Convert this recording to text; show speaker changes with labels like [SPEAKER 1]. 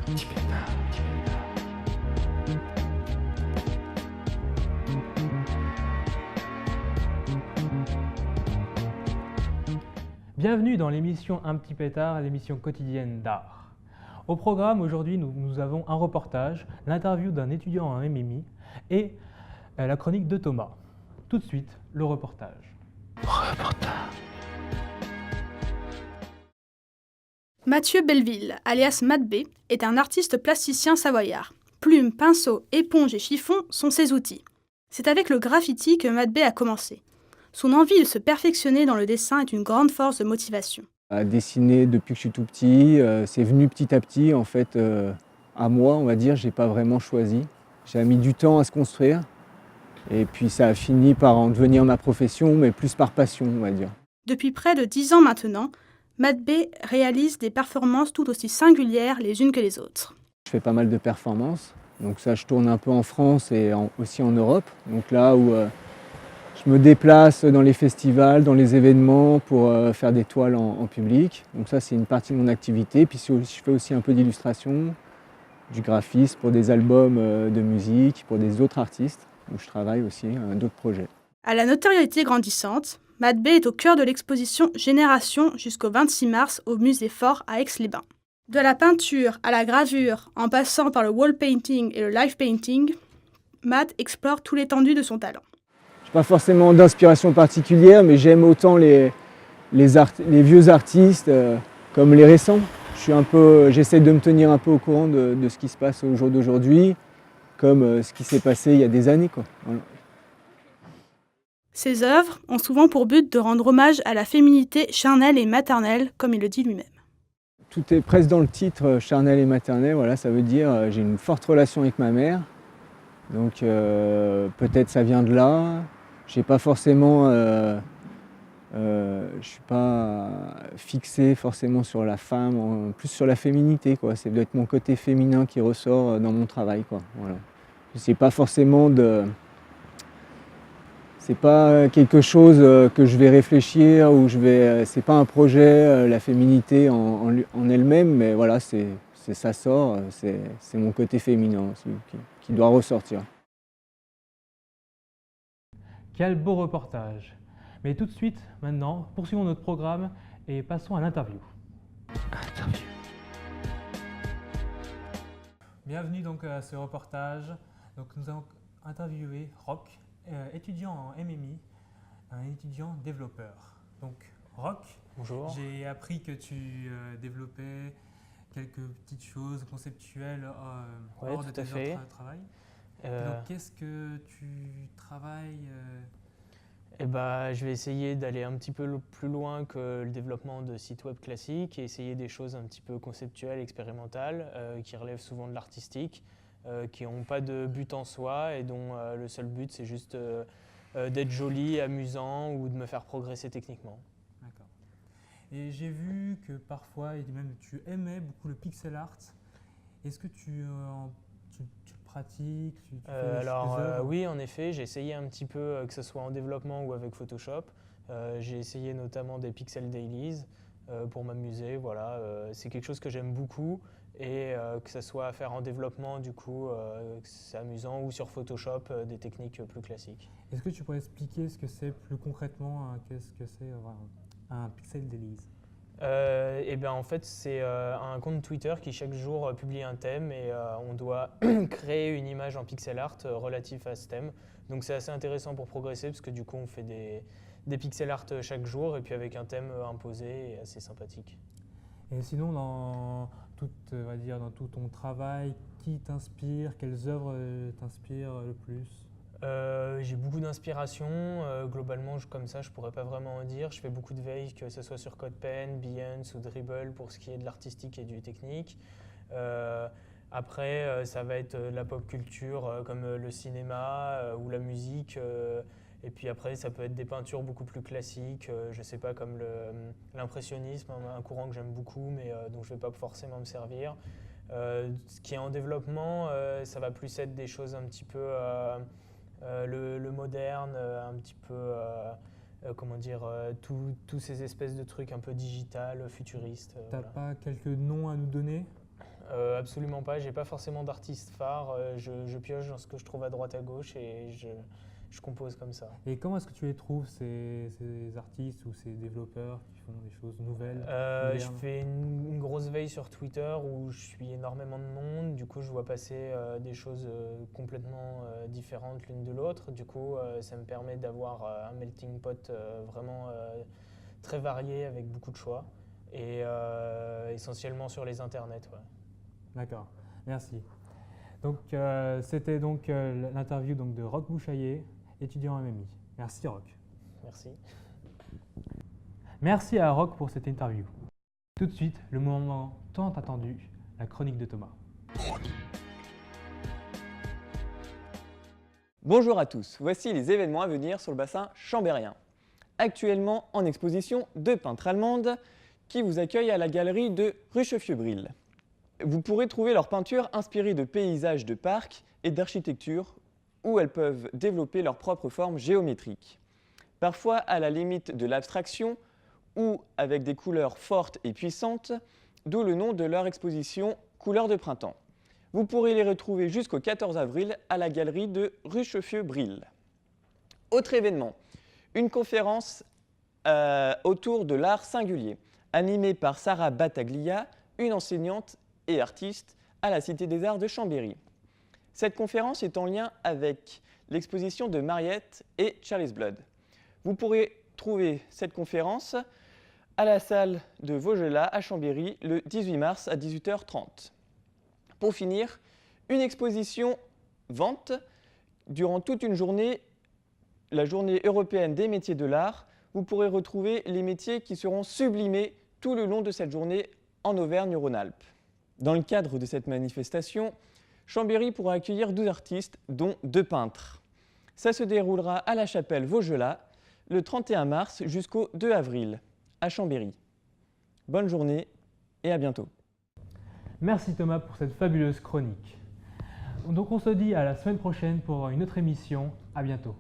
[SPEAKER 1] Petit pétard, petit pétard. Bienvenue dans l'émission Un petit pétard, l'émission quotidienne d'art. Au programme, aujourd'hui, nous avons un reportage, l'interview d'un étudiant en MMI et la chronique de Thomas. Tout de suite, le reportage.
[SPEAKER 2] Mathieu Belleville, alias Matt B, est un artiste plasticien savoyard. Plumes, pinceaux, éponges et chiffons sont ses outils. C'est avec le graffiti que Matt B a commencé. Son envie de se perfectionner dans le dessin est une grande force de motivation.
[SPEAKER 3] À dessiner depuis que je suis tout petit, c'est venu petit à petit en fait à moi, on va dire, j'ai pas vraiment choisi. J'ai mis du temps à se construire et puis ça a fini par en devenir ma profession, mais plus par passion, on va dire.
[SPEAKER 2] Depuis près de 10 ans maintenant, Matt B réalise des performances tout aussi singulières les unes que les autres.
[SPEAKER 3] Je fais pas mal de performances, donc ça je tourne un peu en France et aussi en Europe. Donc là où je me déplace dans les festivals, dans les événements pour faire des toiles en public. Donc ça c'est une partie de mon activité. Puis je fais aussi un peu d'illustration, du graphisme pour des albums de musique, pour des autres artistes, où je travaille aussi d'autres projets.
[SPEAKER 2] À la notoriété grandissante, Matt B est au cœur de l'exposition Génération jusqu'au 26 mars au musée Fort à Aix-les-Bains. De la peinture à la gravure, en passant par le wall painting et le live painting, Matt explore tout l'étendue de son talent.
[SPEAKER 3] Je n'ai pas forcément d'inspiration particulière, mais j'aime autant les vieux artistes comme les récents. J'essaie de me tenir un peu au courant de ce qui se passe au jour d'aujourd'hui, comme ce qui s'est passé il y a des années, quoi. Voilà.
[SPEAKER 2] Ses œuvres ont souvent pour but de rendre hommage à la féminité charnelle et maternelle, comme il le dit lui-même.
[SPEAKER 3] Tout est presque dans le titre, charnel et maternel, voilà, ça veut dire j'ai une forte relation avec ma mère, donc peut-être ça vient de là. J'ai pas forcément, je suis pas fixé forcément sur la femme, plus sur la féminité, quoi. C'est peut-être mon côté féminin qui ressort dans mon travail, quoi. Voilà. C'est pas forcément c'est pas quelque chose que je vais réfléchir ou c'est pas un projet, la féminité en elle-même, mais voilà, ça sort, c'est mon côté féminin aussi qui doit ressortir.
[SPEAKER 1] Quel beau reportage. Mais tout de suite, maintenant, poursuivons notre programme et passons à l'interview. Bienvenue donc à ce reportage. Donc nous allons interviewer Rock, étudiant en MMI, un étudiant développeur. Donc Rock,
[SPEAKER 4] bonjour.
[SPEAKER 1] J'ai appris que tu développais quelques petites choses conceptuelles hors de tes heures de travail. Donc qu'est-ce que tu travailles
[SPEAKER 4] Je vais essayer d'aller un petit peu plus loin que le développement de sites web classiques et essayer des choses un petit peu conceptuelles, expérimentales, qui relèvent souvent de l'artistique, qui n'ont pas de but en soi et dont le seul but c'est juste d'être joli, amusant ou de me faire progresser techniquement.
[SPEAKER 1] D'accord. Et j'ai vu que parfois, et même tu aimais beaucoup le pixel art. Est-ce que tu pratiques, tu fais des œuvres?
[SPEAKER 4] Oui, en effet, j'ai essayé un petit peu, que ce soit en développement ou avec Photoshop. J'ai essayé notamment des pixel dailies pour m'amuser. Voilà, c'est quelque chose que j'aime beaucoup et que ce soit à faire en développement, du coup, c'est amusant, ou sur Photoshop, des techniques plus classiques.
[SPEAKER 1] Est-ce que tu pourrais expliquer ce que c'est plus concrètement, qu'est-ce que c'est un pixel dailies?
[SPEAKER 4] En fait, c'est un compte Twitter qui chaque jour publie un thème et on doit créer une image en pixel art relative à ce thème. Donc c'est assez intéressant pour progresser parce que du coup on fait des pixel art chaque jour et puis avec un thème imposé et assez sympathique.
[SPEAKER 1] Et sinon, dans tout ton travail, qui t'inspire, quelles œuvres t'inspirent le plus?
[SPEAKER 4] J'ai beaucoup d'inspiration. Globalement, comme ça, je pourrais pas vraiment en dire. Je fais beaucoup de veille, que ce soit sur CodePen, Behance ou Dribbble pour ce qui est de l'artistique et du technique. Après, ça va être la pop culture comme le cinéma ou la musique. Et puis après, ça peut être des peintures beaucoup plus classiques, je sais pas, comme l'impressionnisme, un courant que j'aime beaucoup, mais dont je vais pas forcément me servir. Ce qui est en développement, ça va plus être des choses un petit peu le moderne, un petit peu, tous ces espèces de trucs un peu digital, futuristes.
[SPEAKER 1] T'as pas quelques noms à nous donner?
[SPEAKER 4] Absolument pas, j'ai pas forcément d'artiste phare, je pioche dans ce que je trouve à droite à gauche et je compose comme ça.
[SPEAKER 1] Et comment est-ce que tu les trouves, ces artistes ou ces développeurs qui font des choses nouvelles,
[SPEAKER 4] Je
[SPEAKER 1] modernes?
[SPEAKER 4] fais une grosse veille sur Twitter où je suis énormément de monde, du coup je vois passer des choses complètement différentes l'une de l'autre, du coup ça me permet d'avoir un melting pot vraiment très varié avec beaucoup de choix et essentiellement sur les internets. Ouais.
[SPEAKER 1] D'accord, merci. Donc, c'était donc l'interview donc, de Roch Bouchaillé, étudiant en MMI. Merci Roch.
[SPEAKER 4] Merci.
[SPEAKER 1] Merci à Roch pour cette interview. Tout de suite, le moment tant attendu, la chronique de Thomas.
[SPEAKER 5] Bonjour à tous, voici les événements à venir sur le bassin chambérien. Actuellement en exposition, 2 peintres allemandes qui vous accueillent à la galerie de Richelieu-Brill. Vous pourrez trouver leurs peintures inspirées de paysages de parcs et d'architecture où elles peuvent développer leurs propres formes géométriques. Parfois à la limite de l'abstraction ou avec des couleurs fortes et puissantes, d'où le nom de leur exposition Couleurs de printemps. Vous pourrez les retrouver jusqu'au 14 avril à la galerie de Richelieu-Brill. Autre événement, une conférence autour de l'art singulier, animée par Sarah Battaglia, une enseignante et artiste à la Cité des Arts de Chambéry. Cette conférence est en lien avec l'exposition de Mariette et Charles Blood. Vous pourrez trouver cette conférence à la salle de Vaugelas à Chambéry le 18 mars à 18h30. Pour finir, une exposition vente durant toute une journée, la journée européenne des métiers de l'art. Vous pourrez retrouver les métiers qui seront sublimés tout le long de cette journée en Auvergne-Rhône-Alpes. Dans le cadre de cette manifestation, Chambéry pourra accueillir 12 artistes, dont 2 peintres. Ça se déroulera à la chapelle Vaugelas le 31 mars jusqu'au 2 avril à Chambéry. Bonne journée et à bientôt.
[SPEAKER 1] Merci Thomas pour cette fabuleuse chronique. Donc on se dit à la semaine prochaine pour une autre émission. À bientôt.